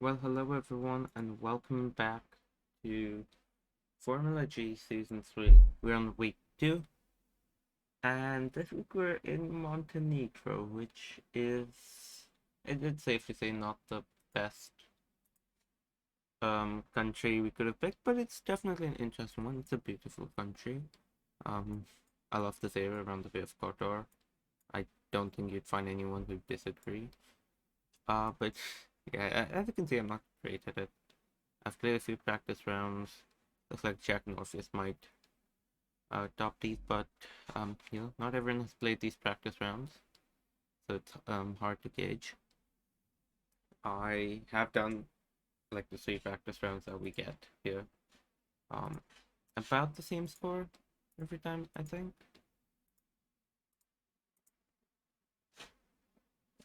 Well, hello everyone, and welcome back to Formula G Season 3. We're on week 2, and this week we're in Montenegro, which is, it's safe to say, not the best country we could have picked, but it's definitely an interesting one. It's a beautiful country. Um, I love this area around the Bay of Kotor. I don't think you'd find anyone who'd disagree. But yeah, as you can see, I'm not great at it. I've played a few practice rounds. Looks like Jack Northeast might top these, but not everyone has played these practice rounds, so it's hard to gauge. I have done like the 3 practice rounds that we get here. Um, about the same score every time, I think.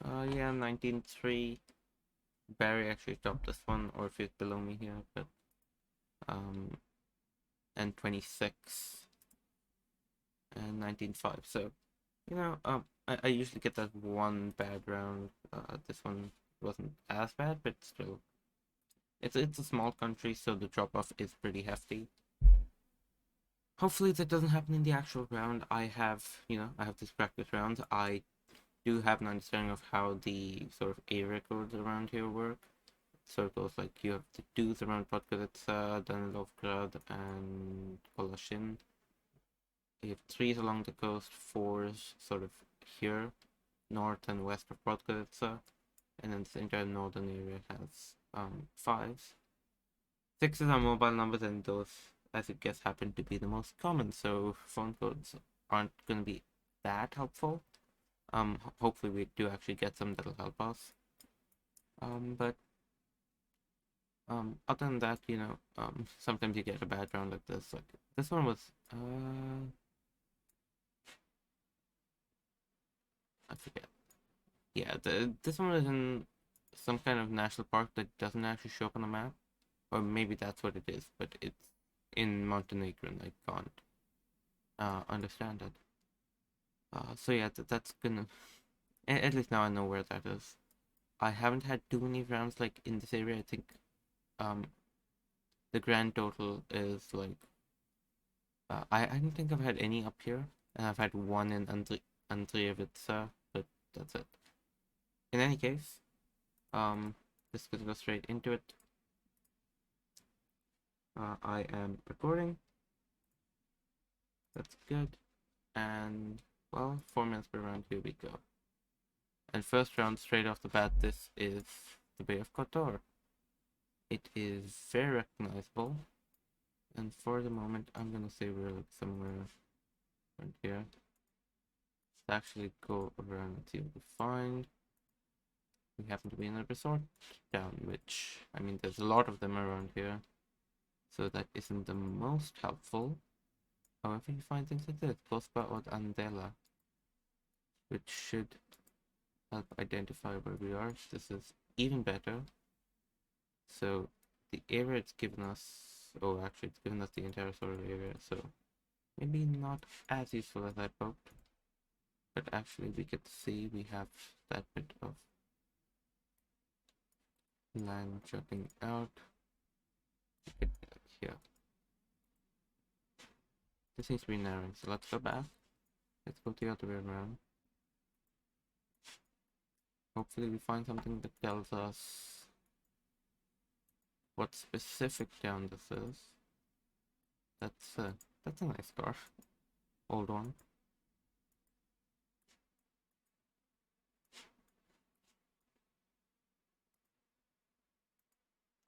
Yeah, 19-3. Barry actually topped this one, or if he's below me here, but um, and 26 and 19-5. So I usually get that one bad round. This one wasn't as bad, but still, it's a small country, so the drop off is pretty hefty. Hopefully that doesn't happen in the actual round. I have this practice round. I do have an understanding of how the sort of area codes around here work. So it goes like you have the twos around Podgorica, Danilovgrad, and Koloshin. You have threes along the coast, fours sort of here, north and west of Podgorica, and then the entire northern area has fives. Sixes are mobile numbers, and those, as you guess, happen to be the most common, so phone codes aren't going to be that helpful. Hopefully we do actually get some that'll help us. But other than that, sometimes you get a bad round like this. Like this one was, I forget. Yeah, this one was in some kind of national park that doesn't actually show up on the map. Or maybe that's what it is, but it's in Montenegro and I can't understand it. So yeah, that's gonna. At least now I know where that is. I haven't had too many rounds like in this area. I think um the grand total is like I don't think I've had any up here, and I've had one in Andrijevica, but that's it. In any case, just gonna go straight into it. I am recording. That's good. And well, 4 minutes per round. Here we go. And first round, straight off the bat, this is the Bay of Kotor. It is very recognizable. And for the moment, I'm gonna say we're like somewhere around here. Let's actually go around and see what we find. We happen to be in a resort town, which, I mean, there's a lot of them around here. So that isn't the most helpful. However, you find things like this, Bospa or Andela, which should help identify where we are. This is even better. So the area it's given us, oh actually it's given us the entire sort of area, so maybe not as useful as I hoped, but actually we could see we have that bit of land jutting out here. This seems to be narrowing, so let's go back. Let's go the other way around. Hopefully we find something that tells us what specific town this is. That's a nice car. Old one.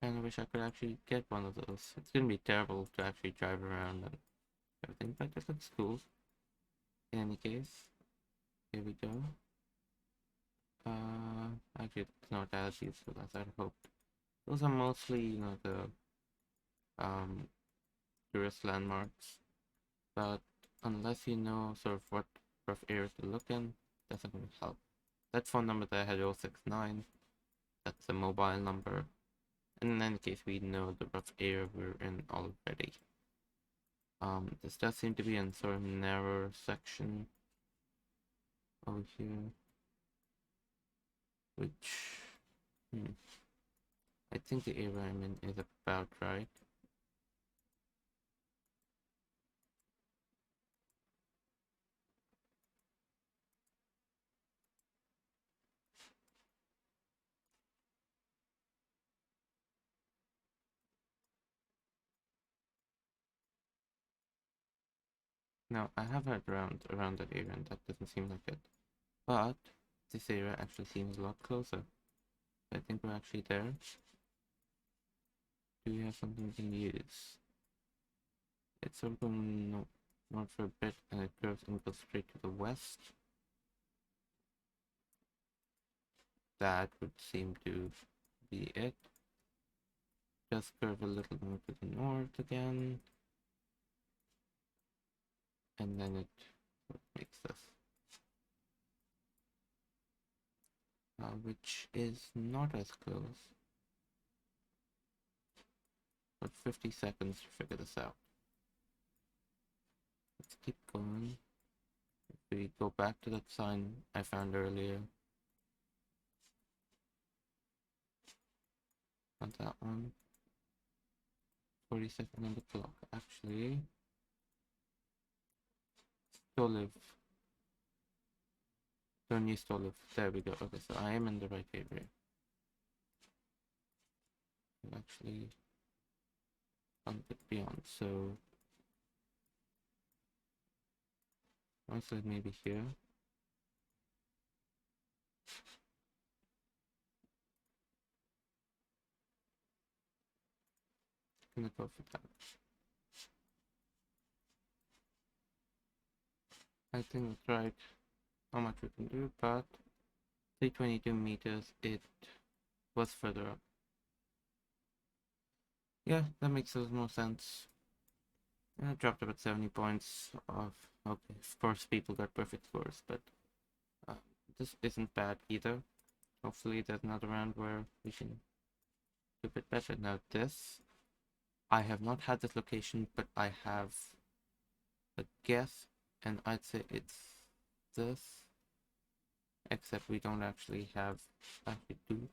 And I wish I could actually get one of those. It's gonna be terrible to actually drive around and everything, but this looks cool. In any case, here we go. Actually, it's not as useful as I'd hoped. Those are mostly, the tourist landmarks, but unless you know sort of what rough area to look in, that's not going to help. That phone number that I had 069, that's a mobile number. And in any case, we know the rough area we're in already. This does seem to be in sort of narrower section over here, which I think the area I'm in is about right. Now, I have heard around that area and that doesn't seem like it. But this area actually seems a lot closer. I think we're actually there. Do we have something we can use? It's sort of going north for a bit and it curves and goes straight to the west. That would seem to be it. Just curve a little more to the north again. And then it makes this. Which is not as close. But 50 seconds to figure this out. Let's keep going. If we go back to that sign I found earlier. Not that one. 40 seconds on the clock. Actually, Stoliv. Donny Stoliv. There we go. Okay, so I am in the right area. Actually, a bit beyond. So, honestly, maybe here. Gonna go for that. I think that's right. How much we can do, but 322 meters. It was further up. Yeah, that makes a little more sense. I dropped about 70 points off. Okay, of course, people got perfect scores, but uh, this isn't bad either. Hopefully, there's another round where we can do a bit better. Now, this, I have not had this location, but I have a guess, and I'd say it's this, except we don't actually have. Actually, do.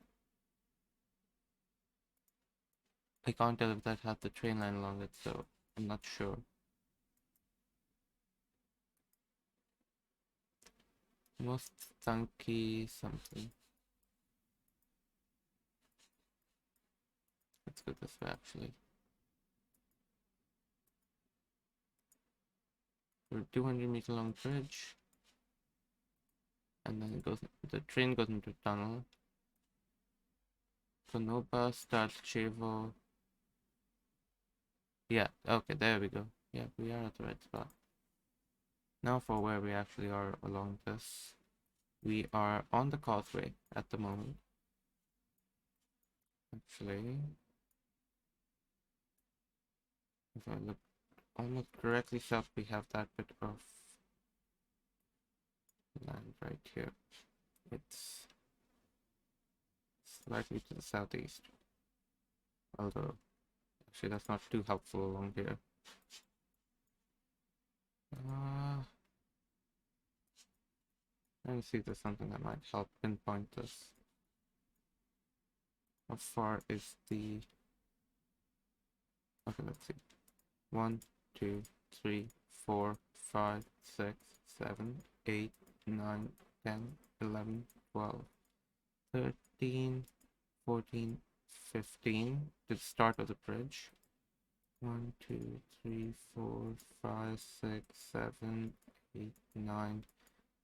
I can't tell if that has the train line along it, so I'm not sure. Most funky something. Let's go this way actually. We're 200-meter long bridge, and then it goes. The train goes into a tunnel. Konoba, Starchevo. Yeah, okay, there we go. Yeah, we are at the right spot. Now for where we actually are along this. We are on the causeway at the moment. Actually, if I look almost directly south, we have that bit of land right here. It's slightly to the southeast. Although, actually, that's not too helpful along here. Let me see if there's something that might help pinpoint this. How far is the... Okay, let's see. 1, 2, 3, 4, 5, 6, 7, 8, 9, 10, 11, 12, 13, 14, 15 to the start of the bridge. 1, 2, 3, 4, 5, 6, 7, 8, 9,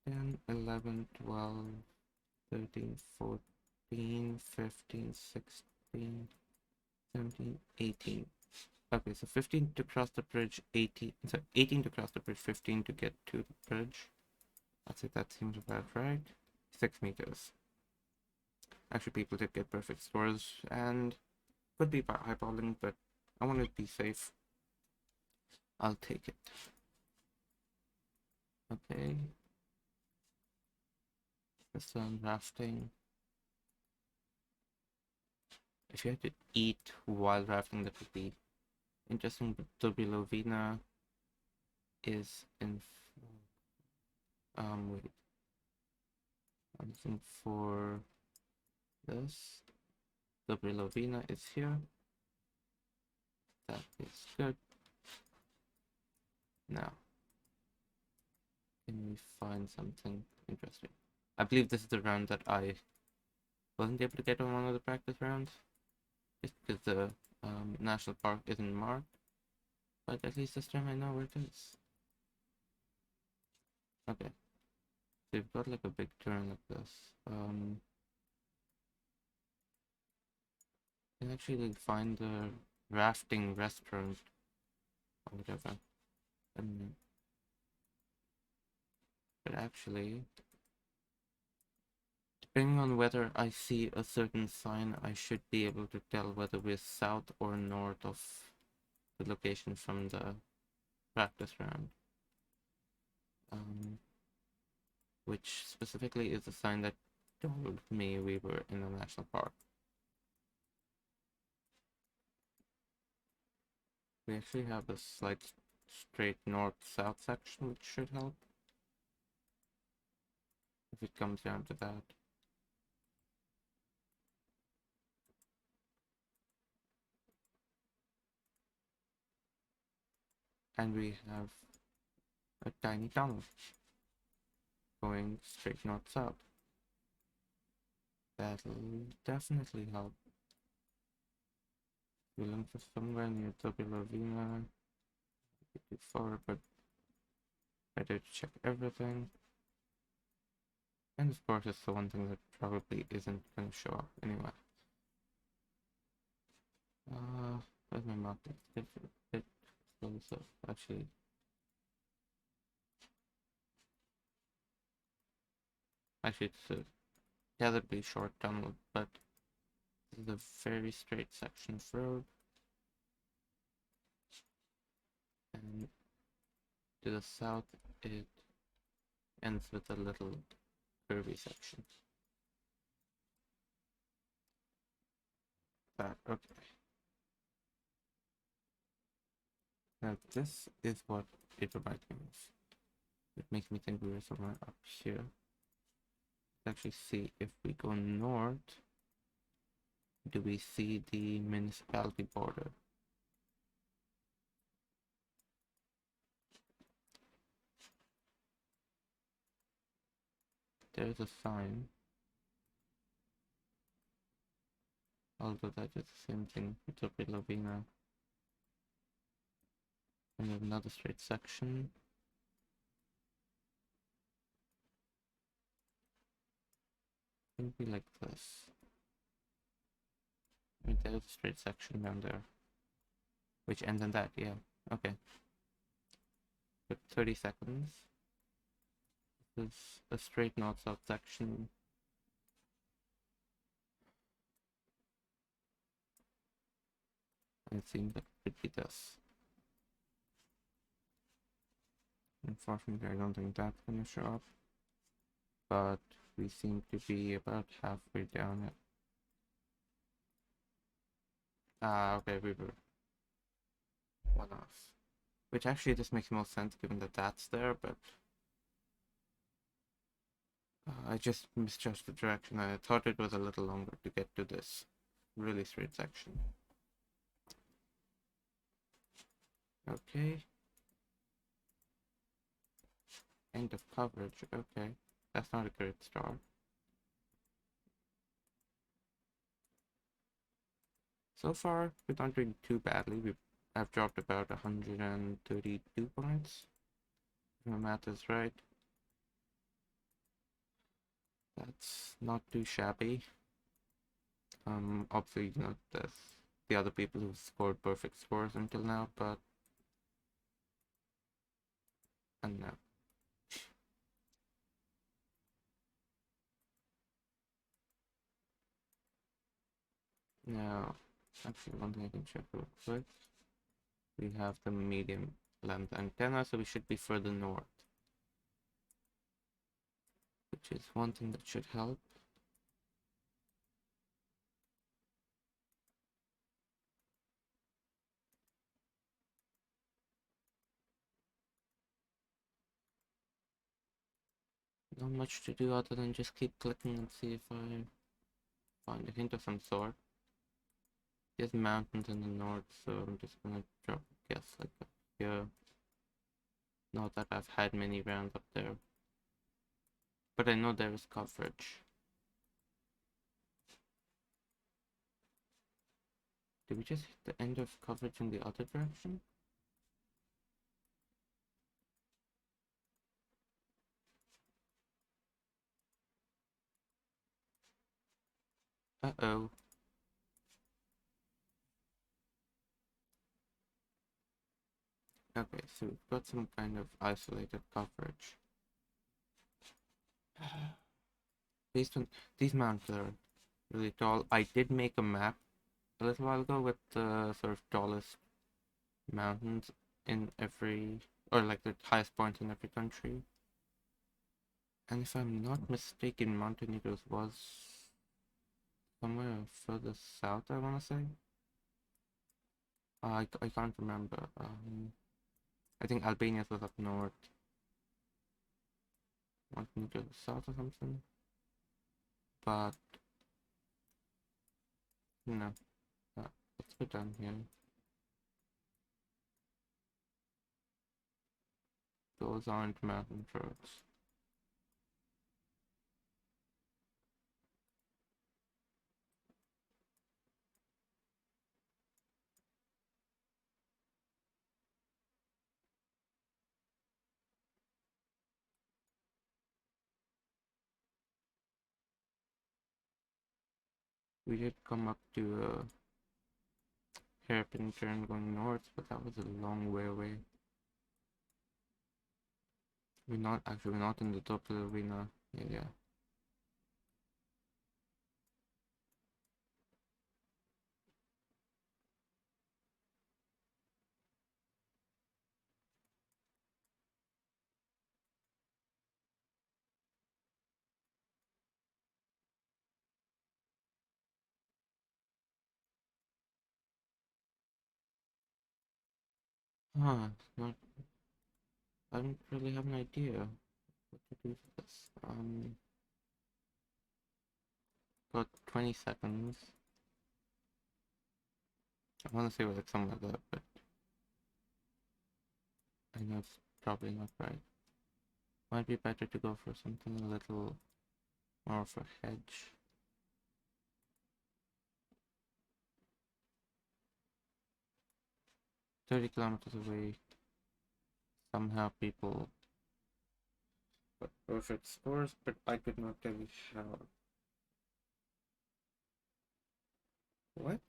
10, 11, 12, 13, 14, 15, 16, 17, 18. Okay, so 15 to cross the bridge, 18, so 18 to cross the bridge, 15 to get to the bridge. I'd say that seems about right. 6 meters. Actually, people did get perfect scores, and could be eyeballing, but I want to be safe. I'll take it. Okay. This one, rafting. If you had to eat while rafting, that would be interesting, but Turbilovina is in... wait. I'm looking for this. The Brilovina is here. That is good. Now, can we find something interesting? I believe this is the round that I wasn't able to get on one of the practice rounds, just because the national park isn't marked. But at least this time I know where it is. Okay, so we've got like a big turn like this. You can actually find the rafting restaurant or whatever. But actually, depending on whether I see a certain sign, I should be able to tell whether we're south or north of the location from the practice round. Which specifically is a sign that told me we were in a national park. We actually have a slight straight north-south section, which should help if it comes down to that. And we have a tiny tunnel going straight north-south. That'll definitely help. We're looking for somewhere near Tobilovina. Too far, but better to check everything. And of course, it's the one thing that probably isn't going to show up anyway. Where's my map? It's a bit closer, actually. Actually, it's a relatively short tunnel, but this is a very straight section of road. And to the south, it ends with a little curvy section. That, okay. Now this is what it reminds me of. It makes me think we were somewhere up here. Let's actually see if we go north. Do we see the municipality border? There's a sign. Although that is the same thing with the Pilovina. And we have another straight section. Maybe like this. I mean, there's a straight section down there. Which ends in that, yeah. Okay. But 30 seconds. This is a straight north-south section. And it seems like it could be this. Unfortunately, I don't think that's gonna show up. But we seem to be about halfway down it. Ah, okay, we were one off. Which actually just makes more sense given that that's there, but I just misjudged the direction. I thought it was a little longer to get to this really straight section. Okay. End of coverage. Okay. That's not a great start. So far, we're not doing too badly. I've dropped about 132 points. If my math is right. That's not too shabby. Obviously, you know, there's the other people who've scored perfect scores until now, but and no. Now, actually, one thing I can check real quick. We have the medium length antenna, so we should be further north, which is one thing that should help. Not much to do other than just keep clicking and see if I find a hint of some sort. There's mountains in the north, so I'm just gonna drop a guess like up here. Not that I've had many rounds up there, but I know there is coverage. Did we just hit the end of coverage in the other direction? Uh-oh. Okay, so we've got some kind of isolated coverage. These mountains are really tall. I did make a map a little while ago with the sort of tallest mountains in every, or like the highest points in every country. And if I'm not mistaken, Montenegro's was somewhere further south, I want to say. I can't remember. I think Albania's was up north. Montenegro south or something. But, you know, let's go down here. Those aren't mountain roads. We did come up to a hairpin turn going north, but that was a long way away. We're not in the top of the arena. Yeah. Huh, not, I don't really have an idea what to do for this. Got 20 seconds. I want to say like something like that, but I know it's probably not right. Might be better to go for something a little more of a hedge. $30 kilometers away. Somehow people got perfect scores, but I could not tell you how. What?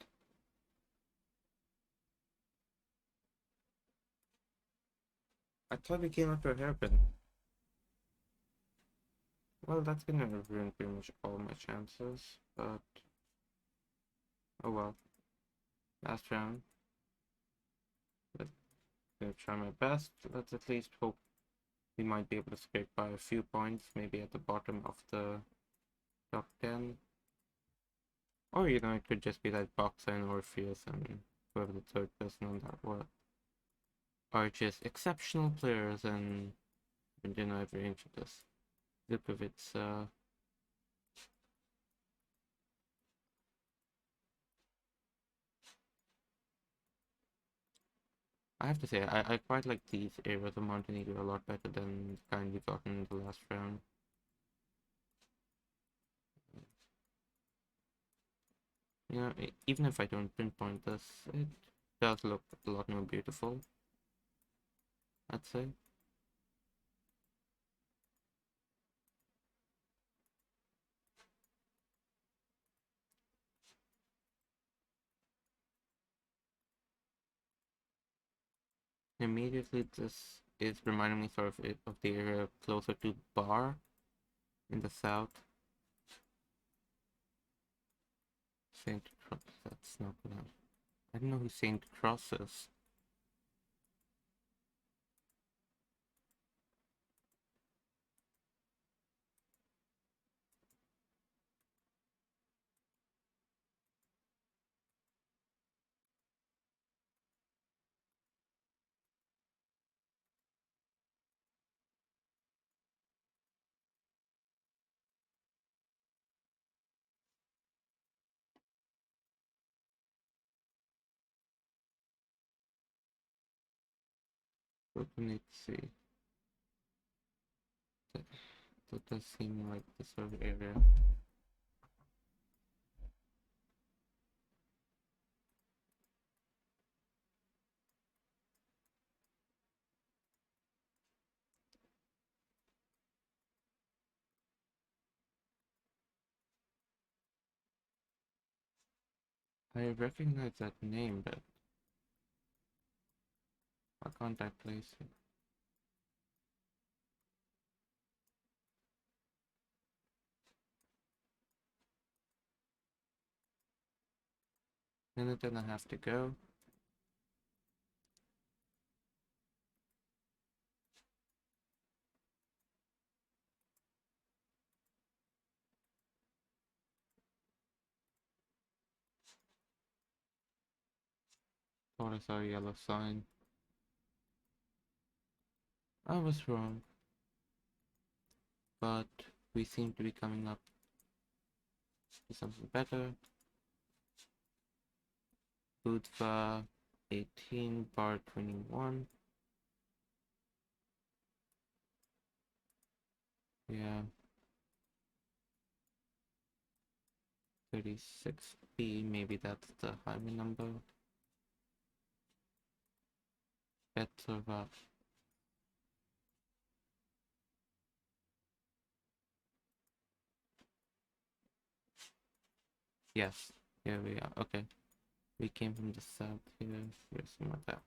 I thought we came up to a hairpin. Well, that's gonna ruin pretty much all my chances, but oh well. Last round. But gonna try my best. Let's at least hope we might be able to scrape by a few points, maybe at the bottom of the top 10. Or, you know, it could just be that Boxer and Orpheus and whoever the third person on that was are just exceptional players, and you know, every inch of this. Lipovitz, I have to say, I quite like these areas of Montenegro a lot better than the kind we got in the last round. You know, even if I don't pinpoint this, it does look a lot more beautiful, I'd say. Immediately, this is reminding me sort of the area closer to Bar in the south. Saint Cross, that's not gonna. I don't know who Saint Cross is. What we need to see. That does seem like the sort of area. I recognize that name, but why can't I place it? And then I have to go. Thought I saw a yellow sign. I was wrong. But we seem to be coming up to something better. Budva 18, bar 21. Yeah. 36B, maybe that's the highway number. Petrova. Yes, here we are. Okay. We came from the south here. Here's some of that.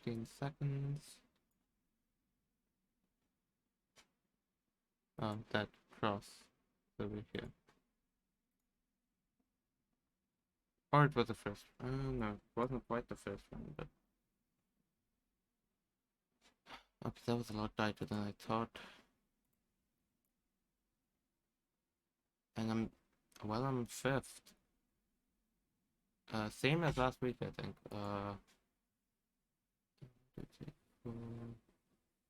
$15 seconds. That cross over here. Or it was the first. No, it wasn't quite the first one, but okay, that was a lot tighter than I thought. And I'm fifth. Same as last week, I think.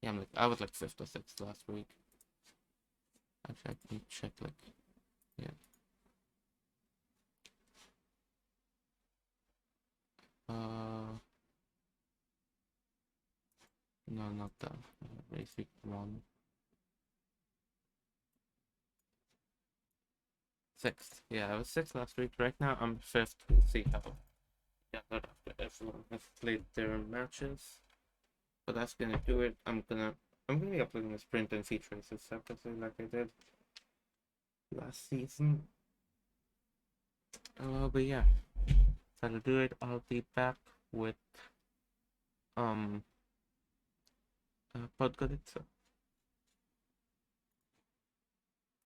Yeah, I was like fifth or sixth last week. Actually, I can check, like, yeah. No, not that. Race week 1. Sixth. Yeah, I was sixth last week. Right now, I'm fifth. We'll see how. Yeah, that after everyone has played their matches. But that's gonna do it. I'm gonna be uploading a sprint and feature races separately, like I did last season. But yeah, that'll do it. I'll be back with Podgorica.